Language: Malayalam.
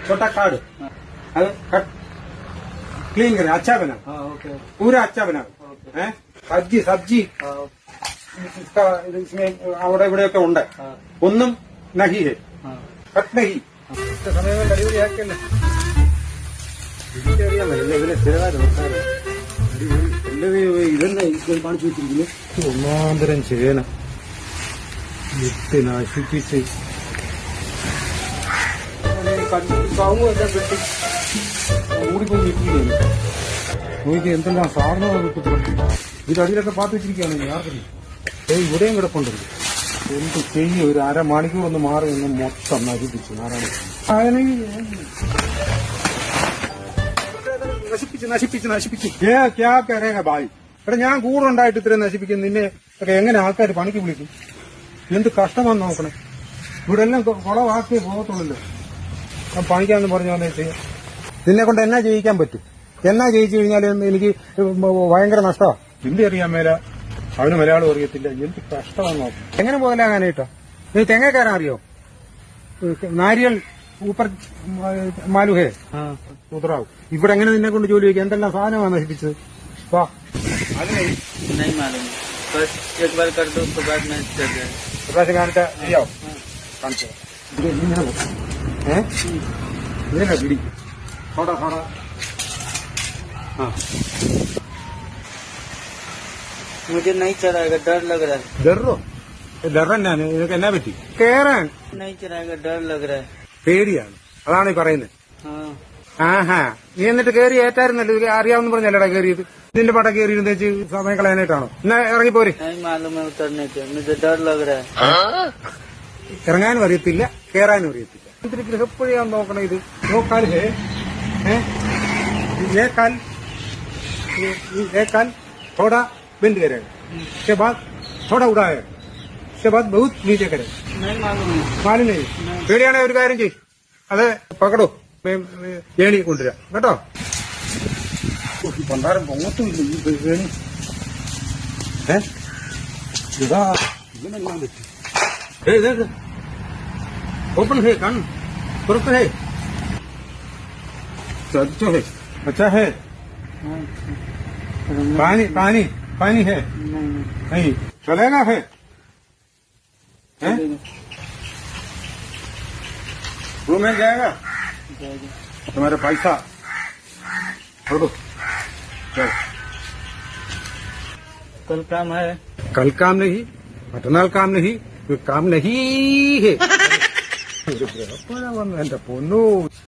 छोटा कार्ड कट क्लीन करें, अच्छा बना। पूरा अच्छा बना है। सब्जी सब्जी इसका इसमें അവിടെ ഇവിടെയൊക്കെ ഉണ്ട്, ഒന്നും നഹി ഹെ, കട്ട് നഹി। സമയം ഡെലിവറി ആക്കിയല്ലേ, എനിക്കറിയാമല്ലോ ഇതിനെ സ്ഥിരമായിട്ട് നോക്കാറ്. ഇതന്നെ ഇത് കാണിച്ചു വെച്ചിരിക്കുന്നു. ഒന്നാന്തരം ചേന ഇട്ട് നശിപ്പിച്ച് കവുങ്ങെല്ലാം വെട്ടി ഓടിപ്പോയി നിൽക്കുകയാണ്. നോക്കി എന്തെല്ലാം സാധനങ്ങൾ കിട്ടുന്നുണ്ട്. ഇത് അടിയിലൊക്കെ പാത്ത് വെച്ചിരിക്കുകയാണ്. ആർക്കറിയാം, ഇവിടെയും കിടപ്പുണ്ടല്ലോ. എന്ത് ചെയ്യും, ഒരു അരമണിക്കൂർ ഒന്ന് മാറി ഒന്ന് മൊത്തം നശിപ്പിച്ചു. നശിപ്പിച്ച് നശിപ്പിച്ച് നശിപ്പിച്ച് ക്യാ കരേഗ ഭായി. എടാ, ഞാൻ കൂടെ ഉണ്ടായിട്ട് ഇത്രയും നശിപ്പിക്കും. നിന്നെ ഒക്കെ എങ്ങനെ ആൾക്കാർ പണിക്ക് വിളിക്കും? എന്ത് കഷ്ടമാണെന്ന് നോക്കണേ. ഇവിടെ എല്ലാം കുളവാക്കിയേ പോകത്തുള്ളല്ലോ. പണിക്കാന്ന് പറഞ്ഞു വന്നിട്ട് നിന്നെ കൊണ്ട് എന്നാ ചെയ്യിക്കാൻ പറ്റും? എന്നാ ജയിച്ചു കഴിഞ്ഞാൽ എനിക്ക് ഭയങ്കര നഷ്ടമാണ്. ഹിന്ദി അറിയാൻ മേല, അവന് മലയാളം അറിയത്തില്ല. എന്ത് കഷ്ടമാണെന്ന് നോക്കും. എങ്ങനെ മുതലാകാനായിട്ടോ? നീ തെങ്ങ കയറാൻ അറിയോ? നാരിയൽ ഊപ്പർ മാലുഹേ ഉത്തറാവും. ഇവിടെ എങ്ങനെ നിന്നെ കൊണ്ട് ജോലി വയ്ക്കുക? എന്തെല്ലാം സാധനമാണ് നശിപ്പിച്ചത്? വാ, പ്രാവശ്യം കാണിച്ച ശരിയാവും. കാണിച്ചോ ഇതിനെ പിടി. थोड़ा थोड़ा हाँ, मुझे नहीं चढ़ाएगा, डर लग रहा है। डरो ഡറന്നാണ്. നിനക്ക് എന്നാ പറ്റി? കേറാൻ नहीं चढ़ाएगा, डर लग रहा है। പേടിയാണ്, അതാണ് ഈ പറയുന്നത്. ആഹാ, നീ എന്നിട്ട് കയറി ഏറ്റായിരുന്നല്ലോ. ഇത് അറിയാവുന്ന പറഞ്ഞല്ലടാ കയറിയത്. നിന്റെ പട കയറിയിരുന്ന് വെച്ച് സമയം കളയാനായിട്ടാണോ? എന്നാ ഇറങ്ങിപ്പോരെ. नहीं मालूम है उतरने के, मुझे डर लग रहा है। ഇറങ്ങാനും അറിയത്തില്ല, കേറാനും അറിയത്തില്ല. ഇത്തിരി ഗൃഹപ്പുഴയാന്ന് നോക്കണം. ഇത് നോക്കാൽ एक काल थोड़ा बिंद करेगा, उसके बाद थोड़ा उड़ाएगा, उसके बाद बहुत नीचे करेगा. नहीं मालूम है. മാലിന്യ പേടിയാണെ ഒരു കാര്യം ചെയ്യും, അത് പകടോ ഏണി കൊണ്ടുവരാം കേട്ടോ. പണ്ടാരം പൊങ്ങത്തുമില്ല ഈ ഏണി. ഇതാ ഇതിനെല്ലാം പറ്റി. ओपन है कान, तुरंत है, अच्छा है, अच्छा है. पानी पानी पानी है नहीं, चलेगा है? रूम में जाएगा तुम्हारे पैसा छोड़ो. चल, कल काम है. कल काम नहीं, मटनाल काम नहीं, काम नहीं है. എന്റെ പൊന്നു.